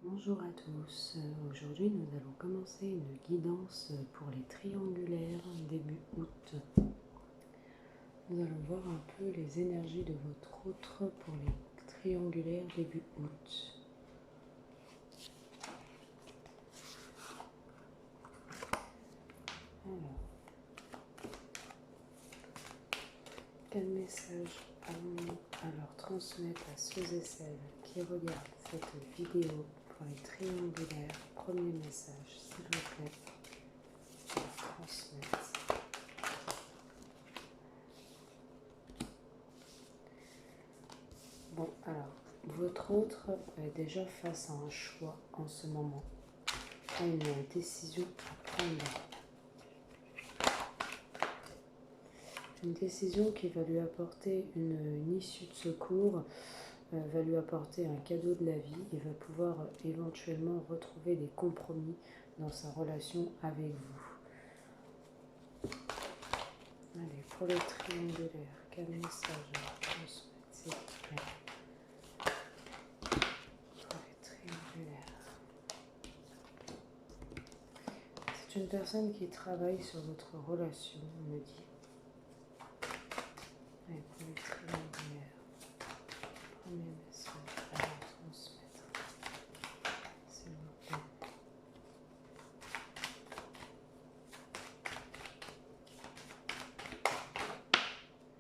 Bonjour à tous, aujourd'hui nous allons commencer une guidance pour les triangulaires début août. Nous allons voir un peu les énergies de votre autre pour les triangulaires début août. Alors, quel message allons-nous alors transmettre à ceux et celles qui regardent cette vidéo pour les triangulaires? Premier message, s'il vous plaît, à transmettre. Bon, alors, votre autre est déjà face à un choix en ce moment, à une décision à prendre. Une décision qui va lui apporter une issue de secours, va lui apporter un cadeau de la vie et va pouvoir éventuellement retrouver des compromis dans sa relation avec vous. Allez, pour les triangulaires, quel message transmettre, s'il vous plaît? C'est une personne qui travaille sur votre relation, on me dit. Allez, pour les triangulaires, premier message à transmettre, s'il vous plaît.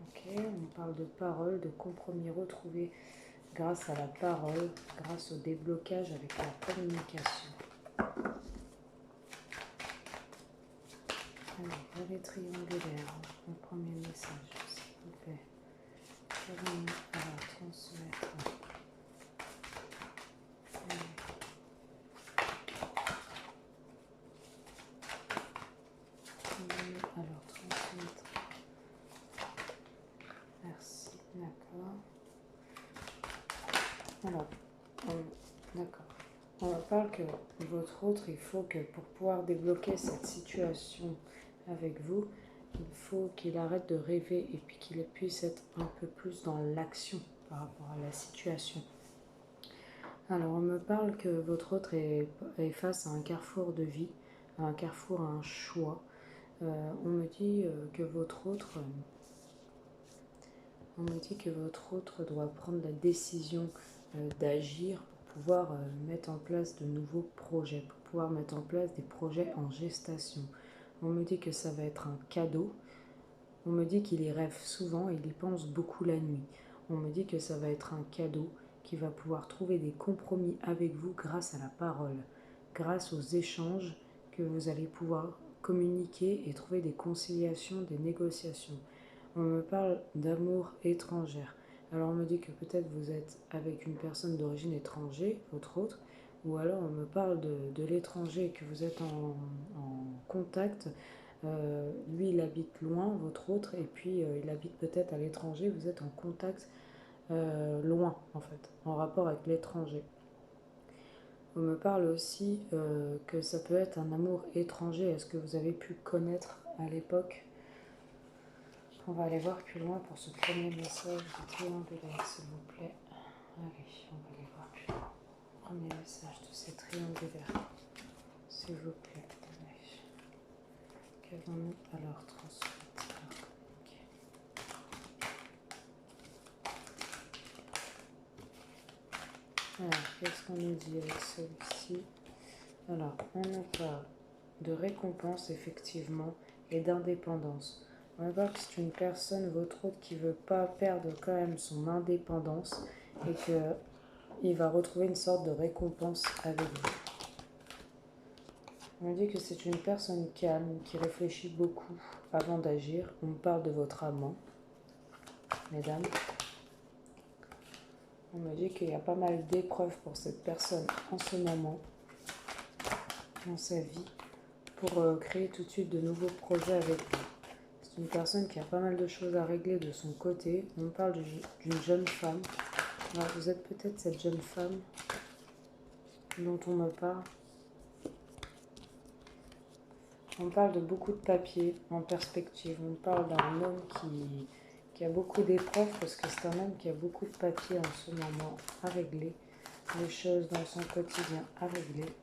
Ok, on parle de parole, de compromis retrouvés grâce à la parole, grâce au déblocage avec la communication. Allez, les triangulaires, le premier message, s'il vous plaît. Qu'avons-nous à transmettre? Alors, transmettre. Merci, d'accord. Alors, d'accord. On parle que votre autre, il faut que pour pouvoir débloquer cette situation avec vous, il faut qu'il arrête de rêver et puis qu'il puisse être un peu plus dans l'action par rapport à la situation. Alors, on me parle que votre autre est face à un carrefour de vie, à un carrefour, à un choix. On me dit que votre autre... On me dit que votre autre doit prendre la décision d'agir pour pouvoir mettre en place de nouveaux projets, pour pouvoir mettre en place des projets en gestation. On me dit que ça va être un cadeau. On me dit qu'il y rêve souvent et il y pense beaucoup la nuit. On me dit que ça va être un cadeau qui va pouvoir trouver des compromis avec vous grâce à la parole, grâce aux échanges que vous allez pouvoir communiquer et trouver des conciliations, des négociations. On me parle d'amour étrangère. Alors on me dit que peut-être vous êtes avec une personne d'origine étrangère, votre autre, ou alors on me parle de l'étranger, que vous êtes en contact. Lui il habite loin, votre autre, et puis il habite peut-être à l'étranger, vous êtes en contact loin en fait, en rapport avec l'étranger. On me parle aussi que ça peut être un amour étranger. Est-ce que vous avez pu connaître à l'époque? On va aller voir plus loin pour ce premier message du triangulaire, s'il vous plaît. Allez, on va aller voir plus loin. Premier message de ces triangulaires, s'il vous plaît. Qu'avons-nous alors transmettre? Alors, qu'est-ce qu'on nous dit avec celui-ci? Alors, on nous parle de récompense, effectivement, et d'indépendance. On va voir que c'est une personne, votre autre, qui ne veut pas perdre quand même son indépendance et qu'il va retrouver une sorte de récompense avec vous. On dit que c'est une personne calme, qui réfléchit beaucoup avant d'agir. On me parle de votre amant, mesdames. On me dit qu'il y a pas mal d'épreuves pour cette personne en ce moment, dans sa vie, pour créer tout de suite de nouveaux projets avec vous. C'est une personne qui a pas mal de choses à régler de son côté. On parle d'une jeune femme. Alors, vous êtes peut-être cette jeune femme dont on me parle. On parle de beaucoup de papiers en perspective. On parle d'un homme qui a beaucoup d'épreuves parce que c'est un homme qui a beaucoup de papiers en ce moment à régler. les choses dans son quotidien à régler.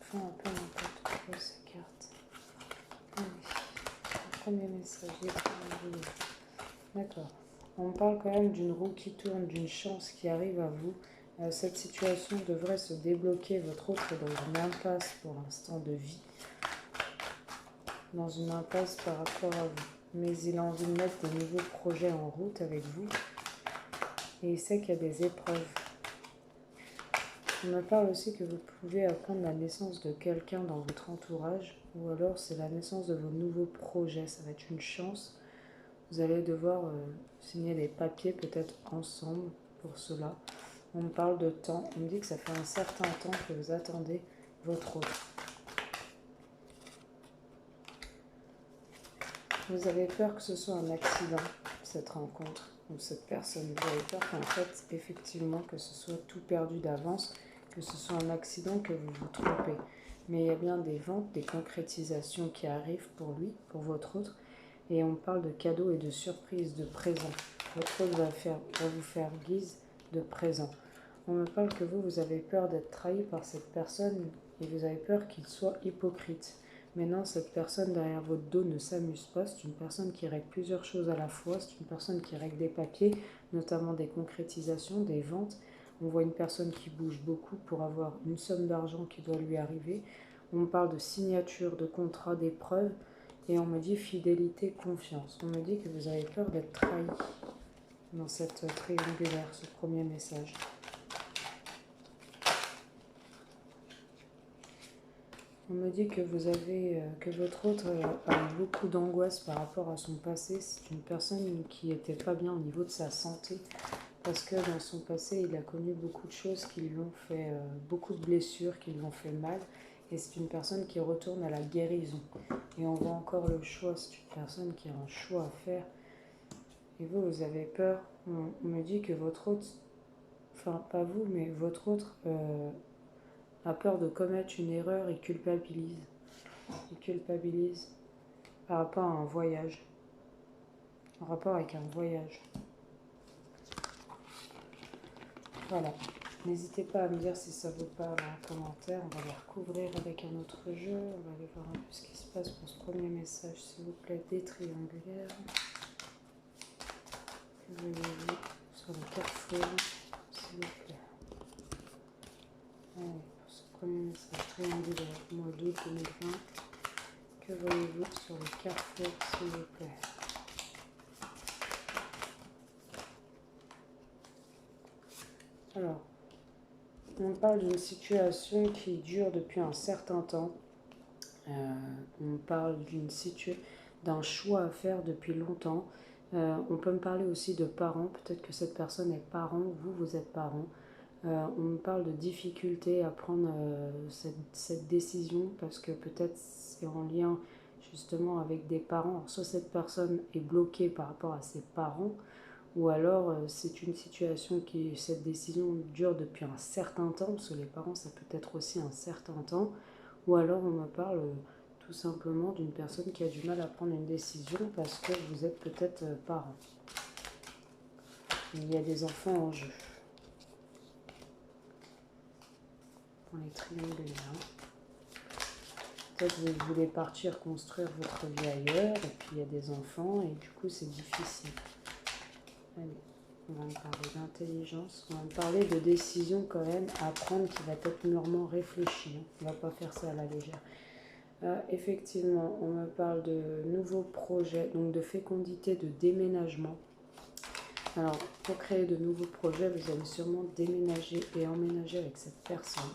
Enfin, un peu n'importe quoi ces cartes. Allez, le premier message, les triangulaires. D'accord. On parle quand même d'une roue qui tourne, d'une chance qui arrive à vous. Cette situation devrait se débloquer. Votre autre est dans une impasse pour l'instant de vie. Dans une impasse par rapport à vous. Mais il a envie de mettre de nouveaux projets en route avec vous. Et il sait qu'il y a des épreuves. On me parle aussi que vous pouvez apprendre la naissance de quelqu'un dans votre entourage. Ou alors c'est la naissance de vos nouveaux projets. Ça va être une chance. Vous allez devoir signer des papiers peut-être ensemble pour cela. On me parle de temps. On me dit que ça fait un certain temps que vous attendez votre autre. Vous avez peur que ce soit un accident, cette rencontre, ou cette personne. Vous avez peur qu'en fait, effectivement, que ce soit tout perdu d'avance, que ce soit un accident, que vous vous trompez. Mais il y a bien des ventes, des concrétisations qui arrivent pour lui, pour votre autre. Et on parle de cadeaux et de surprises, de présents. Votre autre va vous faire guise de présents. On me parle que vous avez peur d'être trahi par cette personne et vous avez peur qu'il soit hypocrite. Mais non, cette personne derrière votre dos ne s'amuse pas. C'est une personne qui règle plusieurs choses à la fois. C'est une personne qui règle des papiers, notamment des concrétisations, des ventes. On voit une personne qui bouge beaucoup pour avoir une somme d'argent qui doit lui arriver. On parle de signature, de contrat, d'épreuves. Et on me dit fidélité, confiance. On me dit que vous avez peur d'être trahi dans cette triangulaire, ce premier message. On me dit que que votre autre a eu beaucoup d'angoisse par rapport à son passé. C'est une personne qui n'était pas bien au niveau de sa santé. Parce que dans son passé, il a connu beaucoup de choses qui lui ont fait beaucoup de blessures, qui lui ont fait mal. Et c'est une personne qui retourne à la guérison. Et on voit encore le choix. C'est une personne qui a un choix à faire. Et vous avez peur. On me dit que votre autre, enfin pas vous, mais votre autre a peur de commettre une erreur et culpabilise. Il culpabilise par rapport à un voyage. En rapport avec un voyage. Voilà. N'hésitez pas à me dire si ça vous parle en commentaire. On va les recouvrir avec un autre jeu. On va aller voir un peu ce qui se passe pour ce premier message, s'il vous plaît, des triangulaires. Que voyez-vous sur le carrefour, s'il vous plaît. Allez, pour ce premier message triangulaire, mois d'août 2020. Que voyez-vous sur le carrefour, s'il vous plaît? Alors, on parle d'une situation qui dure depuis un certain temps. On parle d'un choix à faire depuis longtemps. On peut me parler aussi de parents. Peut-être que cette personne est parent, vous êtes parent. On me parle de difficulté à prendre cette décision parce que peut-être c'est en lien justement avec des parents. Alors, soit cette personne est bloquée par rapport à ses parents, ou alors c'est une situation cette décision dure depuis un certain temps, parce que les parents ça peut être aussi un certain temps, ou alors on me parle tout simplement d'une personne qui a du mal à prendre une décision parce que vous êtes peut-être parent. Il y a des enfants en jeu. Pour les triangulaires. Peut-être que vous voulez partir construire votre vie ailleurs, et puis il y a des enfants, et du coup c'est difficile. Allez, on va me parler d'intelligence, on va me parler de décision quand même à prendre qui va être mûrement réfléchie. On ne va pas faire ça à la légère. Effectivement, on me parle de nouveaux projets, donc de fécondité, de déménagement. Alors, pour créer de nouveaux projets, vous allez sûrement déménager et emménager avec cette personne.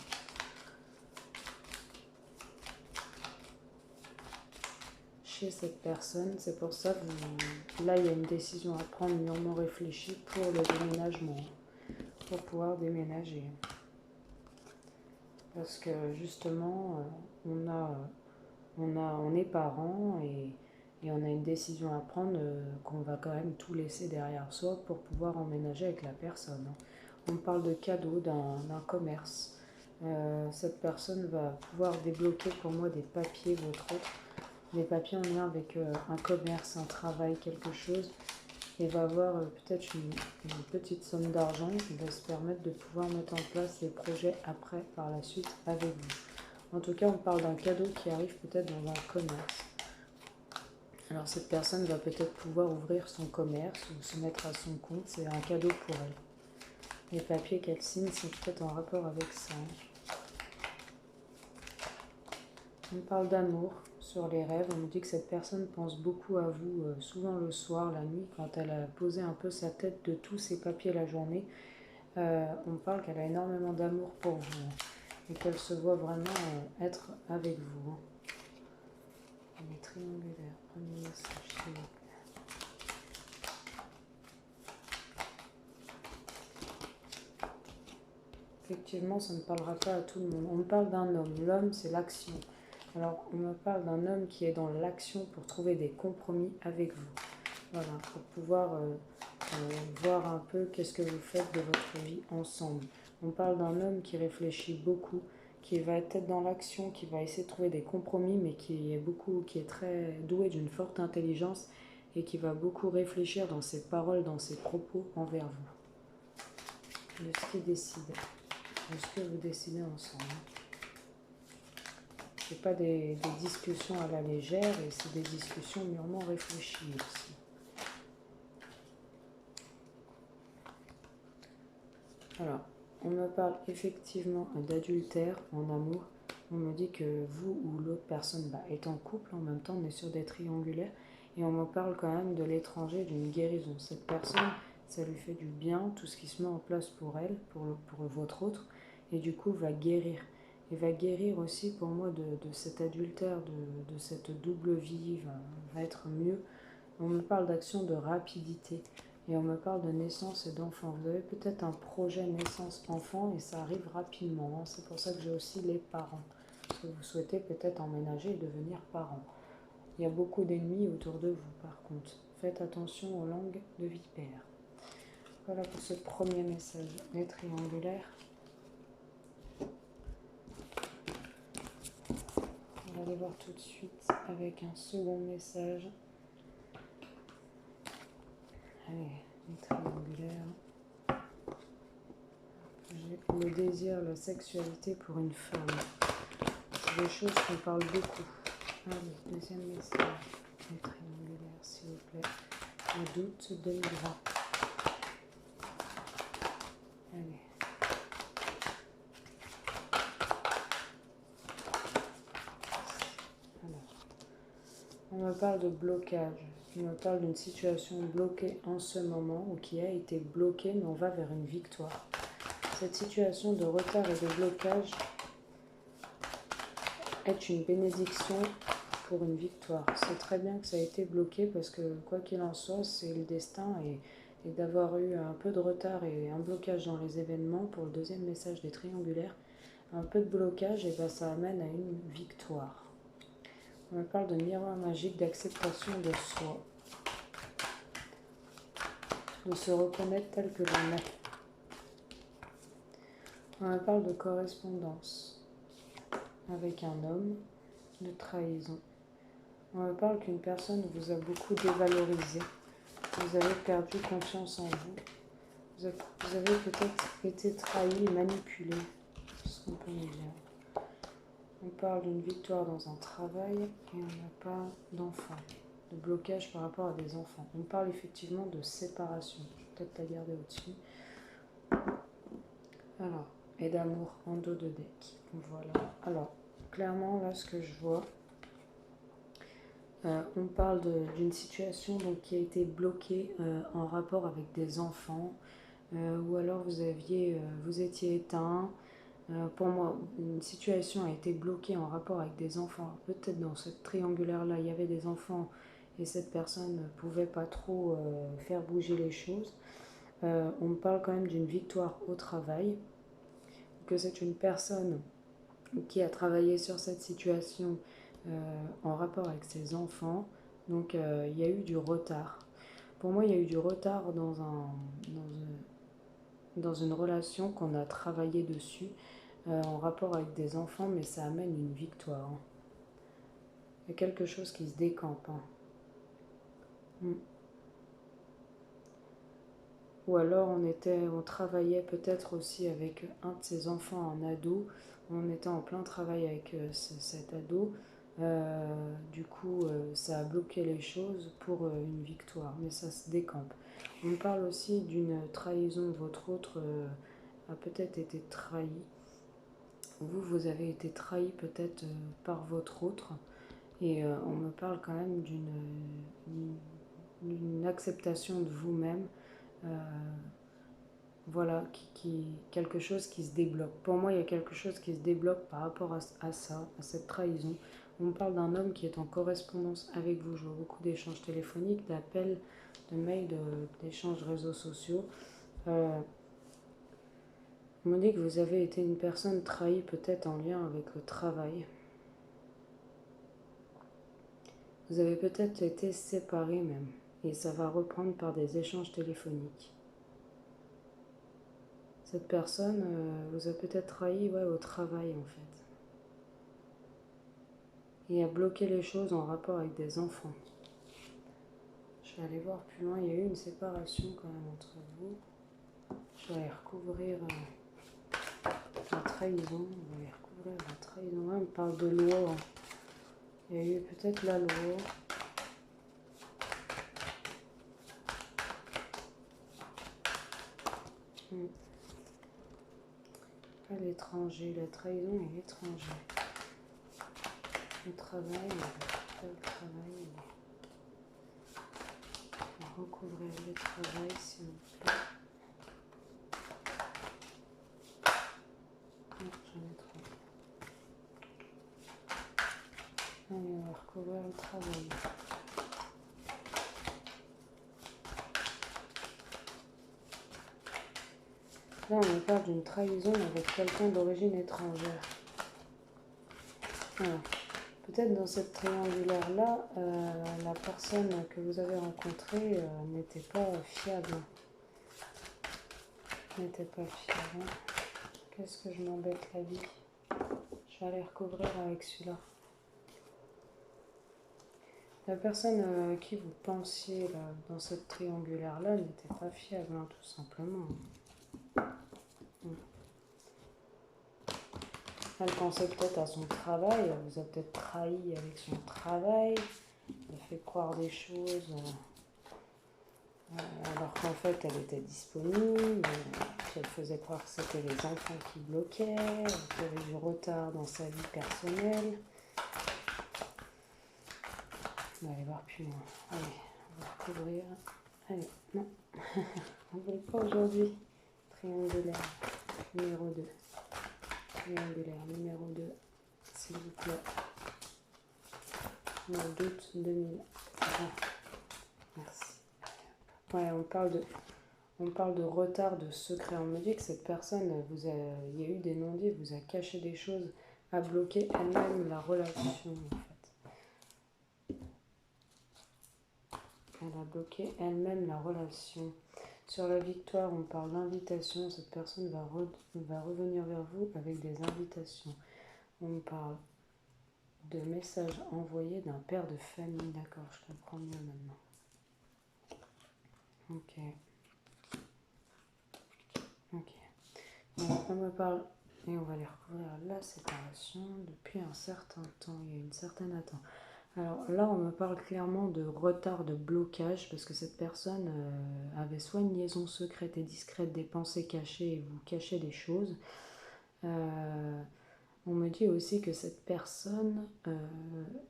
Chez cette personne, c'est pour ça que là, il y a une décision à prendre mûrement réfléchie pour le déménagement, pour pouvoir déménager. Parce que justement, on est parents et on a une décision à prendre qu'on va quand même tout laisser derrière soi pour pouvoir emménager avec la personne. On parle de cadeau, d'un commerce. Cette personne va pouvoir débloquer pour moi des papiers, votre autre. des papiers en lien avec un commerce, un travail, quelque chose, et va avoir peut-être une petite somme d'argent qui va se permettre de pouvoir mettre en place les projets après, par la suite, avec vous. En tout cas, on parle d'un cadeau qui arrive peut-être dans un commerce. Alors cette personne va peut-être pouvoir ouvrir son commerce ou se mettre à son compte, c'est un cadeau pour elle. Les papiers qu'elle signe, c'est peut-être en rapport avec ça. On parle d'amour sur les rêves, on nous dit que cette personne pense beaucoup à vous, souvent le soir, la nuit, quand elle a posé un peu sa tête de tous ces papiers la journée. On parle qu'elle a énormément d'amour pour vous et qu'elle se voit vraiment être avec vous. Les triangulaires, premier message, s'il vous plaît. Effectivement, ça ne parlera pas à tout le monde. On me parle d'un homme. L'homme, c'est l'action. Alors, on me parle d'un homme qui est dans l'action pour trouver des compromis avec vous. Voilà, pour pouvoir voir un peu qu'est-ce que vous faites de votre vie ensemble. On parle d'un homme qui réfléchit beaucoup, qui va être dans l'action, qui va essayer de trouver des compromis, mais qui est très doué d'une forte intelligence et qui va beaucoup réfléchir dans ses paroles, dans ses propos envers vous. De ce qu'il décide, de ce que vous décidez ensemble. Ce n'est pas des discussions à la légère, et c'est des discussions mûrement réfléchies aussi. Alors, on me parle effectivement d'adultère en amour. On me dit que vous ou l'autre personne est en couple, en même temps on est sur des triangulaires, et on me parle quand même de l'étranger, d'une guérison. Cette personne, ça lui fait du bien, tout ce qui se met en place pour elle, pour votre autre, et du coup va guérir. Et va guérir aussi pour moi de cet adultère, de cette double vie, va être mieux. On me parle d'action de rapidité. Et on me parle de naissance et d'enfant. Vous avez peut-être un projet naissance-enfant et ça arrive rapidement. C'est pour ça que j'ai aussi les parents. Parce que vous souhaitez peut-être emménager et devenir parent. Il y a beaucoup d'ennemis autour de vous par contre. Faites attention aux langues de vipère. Voilà pour ce premier message. Les triangulaires. On va aller voir tout de suite avec un second message. Allez, les triangulaires. J'ai le désir, la sexualité pour une femme. C'est des choses qu'on parle beaucoup. Allez, deuxième message. Les triangulaires, s'il vous plaît. Le doute 2020. Allez. Alors. On me parle de blocage. On me parle d'une situation bloquée en ce moment ou qui a été bloquée, mais on va vers une victoire. Cette situation de retard et de blocage est une bénédiction pour une victoire. C'est très bien que ça a été bloqué parce que quoi qu'il en soit, c'est le destin et d'avoir eu un peu de retard et un blocage dans les événements pour le deuxième message des triangulaires, un peu de blocage et ça amène à une victoire. On me parle de miroir magique, d'acceptation de soi, de se reconnaître tel que l'on est. On me parle de correspondance avec un homme, de trahison. On me parle qu'une personne vous a beaucoup dévalorisé. Vous avez perdu confiance en vous. Vous avez peut-être été trahi et manipulé. C'est ce qu'on peut me dire. On parle d'une victoire dans un travail et on n'a pas d'enfant, de blocage par rapport à des enfants. On parle effectivement de séparation. Je vais peut-être la garder au-dessus. Alors, et d'amour en dos de deck. Voilà. Alors, clairement, là, ce que je vois, on parle d'une situation donc, qui a été bloquée en rapport avec des enfants, ou alors vous étiez éteint. Pour moi, une situation a été bloquée en rapport avec des enfants. Peut-être dans cette triangulaire-là, il y avait des enfants et cette personne ne pouvait pas trop faire bouger les choses. On me parle quand même d'une victoire au travail, que c'est une personne qui a travaillé sur cette situation en rapport avec ses enfants. Donc il y a eu du retard. Pour moi, il y a eu du retard dans une relation qu'on a travaillé dessus en rapport avec des enfants, mais ça amène une victoire. Il y a quelque chose qui se décampe. Hein. Ou alors on travaillait peut-être aussi avec un de ses enfants en ado. On était en plein travail avec cet ado. Du coup, ça a bloqué les choses pour une victoire, mais ça se décampe. On parle aussi d'une trahison. Votre autre a peut-être été trahi. Vous avez été trahi peut-être par votre autre. Et on me parle quand même d'une acceptation de vous-même. Euh, voilà, quelque chose qui se débloque. Pour moi, il y a quelque chose qui se débloque par rapport à ça, à cette trahison. On me parle d'un homme qui est en correspondance avec vous. Je vois beaucoup d'échanges téléphoniques, d'appels, de mails, d'échanges réseaux sociaux. On me dit que vous avez été une personne trahie peut-être en lien avec le travail. Vous avez peut-être été séparés même. Et ça va reprendre par des échanges téléphoniques. Cette personne vous a peut-être trahi au travail en fait. Et a bloqué les choses en rapport avec des enfants. Je vais aller voir plus loin, il y a eu une séparation quand même entre vous. Je vais aller recouvrir la trahison. On va aller recouvrir la trahison. Là, on parle de loi. Il y a eu peut-être la loi. À l'étranger, la trahison et l'étranger. Le travail, le travail. Recouvrir le travail, s'il vous plaît. Non, j'en ai trop. Allez, on va recouvrir le travail. Là, on me parle d'une trahison avec quelqu'un d'origine étrangère. Voilà. Peut-être dans cette triangulaire-là, la personne que vous avez rencontrée n'était pas fiable. N'était pas fiable. Qu'est-ce que je m'embête la vie? Je vais aller recouvrir avec celui-là. La personne qui vous pensiez là, dans cette triangulaire-là n'était pas fiable, hein, tout simplement. Elle pensait peut-être à son travail, elle vous a peut-être trahi avec son travail, elle a fait croire des choses alors qu'en fait elle était disponible, puis elle faisait croire que c'était les enfants qui bloquaient, qu'il y avait du retard dans sa vie personnelle. On va aller voir plus loin. Allez, on va recouvrir. Allez, non, on ne veut pas aujourd'hui. Triangulaire, numéro 2. Triangulaire, numéro 2, s'il vous plaît. Mois d'août 2020. Merci. Ouais, on parle de retard, de secret. On me dit que cette personne, il y a eu des non-dits, vous a caché des choses, a bloqué elle-même la relation, en fait. Elle a bloqué elle-même la relation. Sur la victoire, on parle d'invitation. Cette personne va revenir vers vous avec des invitations. On parle de messages envoyés d'un père de famille. D'accord, je comprends mieux maintenant. Ok. Donc, on me parle, et on va aller recouvrir la séparation depuis un certain temps. Il y a une certaine attente. Alors là, on me parle clairement de retard, de blocage, parce que cette personne avait soit une liaison secrète et discrète, des pensées cachées, et vous cachez des choses. On me dit aussi que cette personne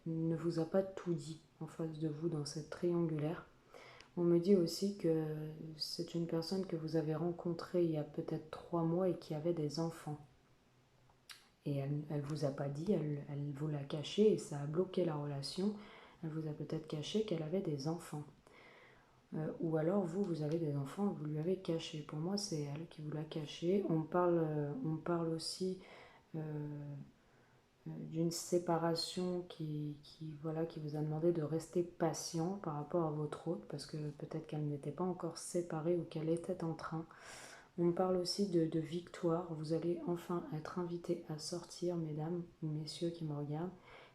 ne vous a pas tout dit en face de vous dans cette triangulaire. On me dit aussi que c'est une personne que vous avez rencontrée il y a peut-être 3 mois et qui avait des enfants. Et elle ne vous a pas dit, elle vous l'a caché et ça a bloqué la relation. Elle vous a peut-être caché qu'elle avait des enfants. Ou alors vous avez des enfants, vous lui avez caché. Pour moi, c'est elle qui vous l'a caché. On parle aussi d'une séparation qui vous a demandé de rester patient par rapport à votre autre, parce que peut-être qu'elle n'était pas encore séparée ou qu'elle était en train. On me parle aussi de victoire. Vous allez enfin être invité à sortir, mesdames ou messieurs qui me regardent.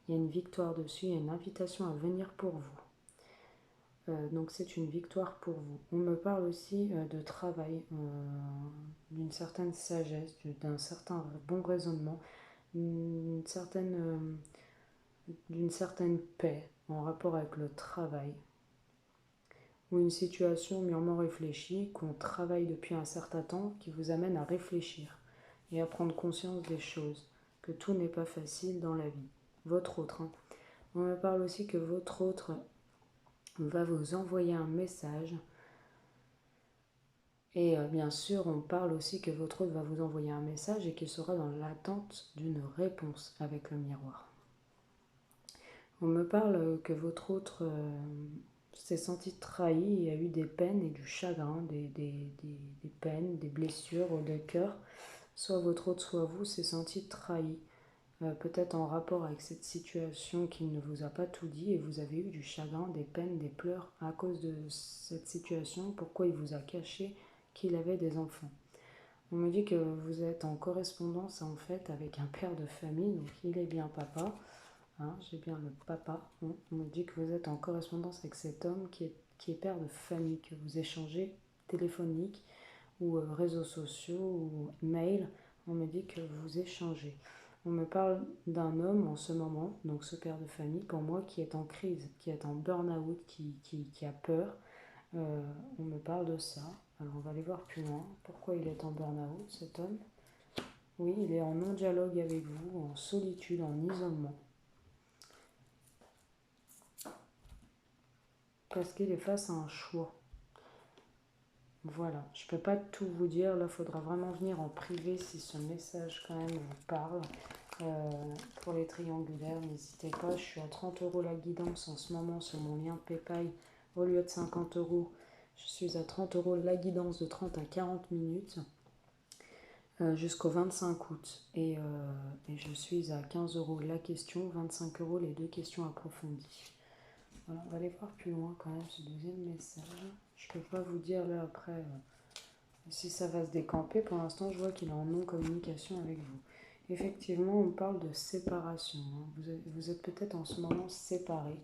Il y a une victoire dessus, il y a une invitation à venir pour vous. Donc c'est une victoire pour vous. On me parle aussi de travail, d'une certaine sagesse, d'un certain bon raisonnement, d'une certaine paix en rapport avec le travail, ou une situation mûrement réfléchie, qu'on travaille depuis un certain temps, qui vous amène à réfléchir et à prendre conscience des choses, que tout n'est pas facile dans la vie. Votre autre, hein. On me parle aussi que votre autre va vous envoyer un message. Et bien sûr, on parle aussi que votre autre va vous envoyer un message et qu'il sera dans l'attente d'une réponse avec le miroir. On me parle que votre autre s'est senti trahi, il y a eu des peines et du chagrin, des peines, des blessures au cœur. Soit votre autre, soit vous s'est senti trahi, peut-être en rapport avec cette situation qu'il ne vous a pas tout dit et vous avez eu du chagrin, des peines, des pleurs à cause de cette situation, pourquoi il vous a caché qu'il avait des enfants. On me dit que vous êtes en correspondance en fait avec un père de famille, donc il est bien papa. Hein, j'ai bien le papa. On me dit que vous êtes en correspondance avec cet homme qui est père de famille, que vous échangez téléphonique ou réseaux sociaux ou mail. On me dit que vous échangez. On me parle d'un homme en ce moment, donc ce père de famille, pour moi, qui est en crise, qui est en burn-out, qui a peur. On me parle de ça. Alors on va aller voir plus loin. Pourquoi il est en burn-out, cet homme? Oui, il est en non-dialogue avec vous, en solitude, en isolement. Parce qu'il est face à un choix. Voilà, je ne peux pas tout vous dire, là il faudra vraiment venir en privé si ce message quand même vous parle. Pour les triangulaires, n'hésitez pas, je suis à 30 € la guidance en ce moment sur mon lien PayPal au lieu de 50 €. Je suis à 30 € la guidance de 30 à 40 minutes jusqu'au 25 août. Et je suis à 15 € la question, 25 € les 2 questions approfondies. Voilà, on va aller voir plus loin quand même ce deuxième message. Je ne peux pas vous dire là après si ça va se décamper. Pour l'instant, je vois qu'il est en non-communication avec vous. Effectivement, on parle de séparation. Hein. Vous êtes peut-être en ce moment séparés.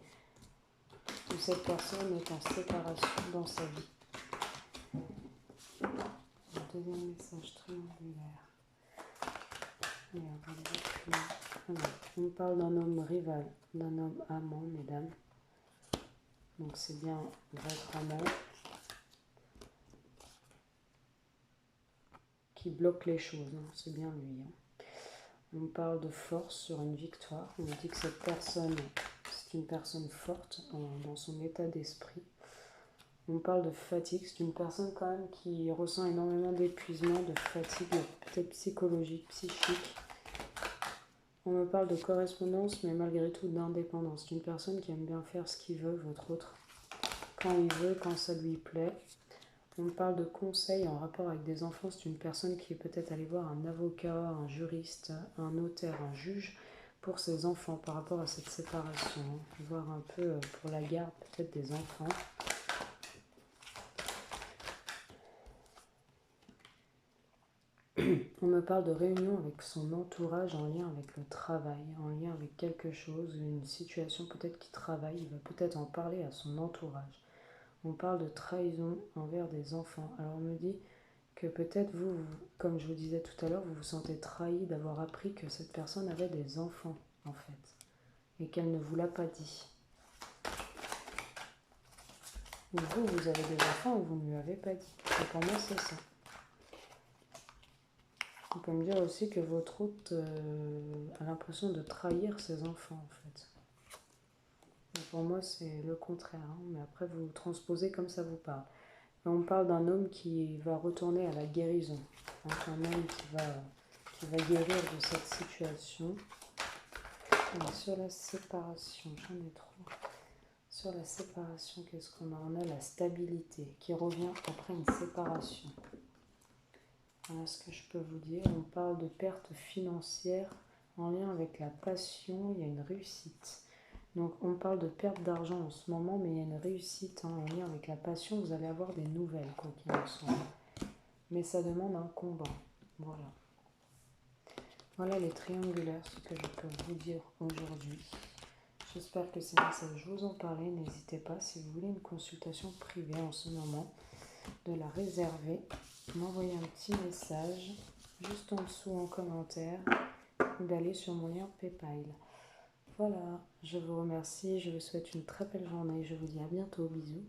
Ou cette personne est en séparation dans sa vie. Le deuxième message triangulaire. Et on va aller voir plus loin. Alors, on parle d'un homme rival, d'un homme amant, mesdames. Donc c'est bien votre amant qui bloque les choses, hein. C'est bien lui. Hein. On parle de force sur une victoire. On dit que cette personne, c'est une personne forte dans son état d'esprit. On parle de fatigue. C'est une personne quand même qui ressent énormément d'épuisement, de fatigue, peut-être psychologique, psychique. On me parle de correspondance, mais malgré tout d'indépendance. C'est une personne qui aime bien faire ce qu'il veut, votre autre. Quand il veut, quand ça lui plaît. On parle de conseils en rapport avec des enfants. C'est une personne qui est peut-être allée voir un avocat, un juriste, un notaire, un juge pour ses enfants par rapport à cette séparation. Voir un peu pour la garde peut-être des enfants. On me parle de réunion avec son entourage en lien avec le travail, en lien avec quelque chose, une situation peut-être qui travaille. Il va peut-être en parler à son entourage. On parle de trahison envers des enfants. Alors on me dit que peut-être vous, comme je vous disais tout à l'heure, vous vous sentez trahi d'avoir appris que cette personne avait des enfants, en fait, et qu'elle ne vous l'a pas dit. Ou vous avez des enfants et vous ne lui avez pas dit. Et pour moi, c'est ça. On peut me dire aussi que votre hôte a l'impression de trahir ses enfants, en fait. Et pour moi, c'est le contraire, hein, mais après, vous transposez comme ça vous parle. On parle d'un homme qui va retourner à la guérison. Donc un homme qui va guérir de cette situation. Et sur la séparation, j'en ai trop. Sur la séparation, qu'est-ce qu'on a? On a la stabilité qui revient après une séparation. Voilà ce que je peux vous dire. On parle de perte financière en lien avec la passion. Il y a une réussite. Donc on parle de perte d'argent en ce moment, mais il y a une réussite en lien avec la passion. Vous allez avoir des nouvelles, quoi qu'il en soit. Mais ça demande un combat. Voilà. Voilà les triangulaires, ce que je peux vous dire aujourd'hui. J'espère que ces messages vous ont parlé. N'hésitez pas, si vous voulez une consultation privée en ce moment, de la réserver, m'envoyer un petit message juste en dessous en commentaire ou d'aller sur mon lien PayPal. Voilà, je vous remercie, je vous souhaite une très belle journée, je vous dis à bientôt, bisous.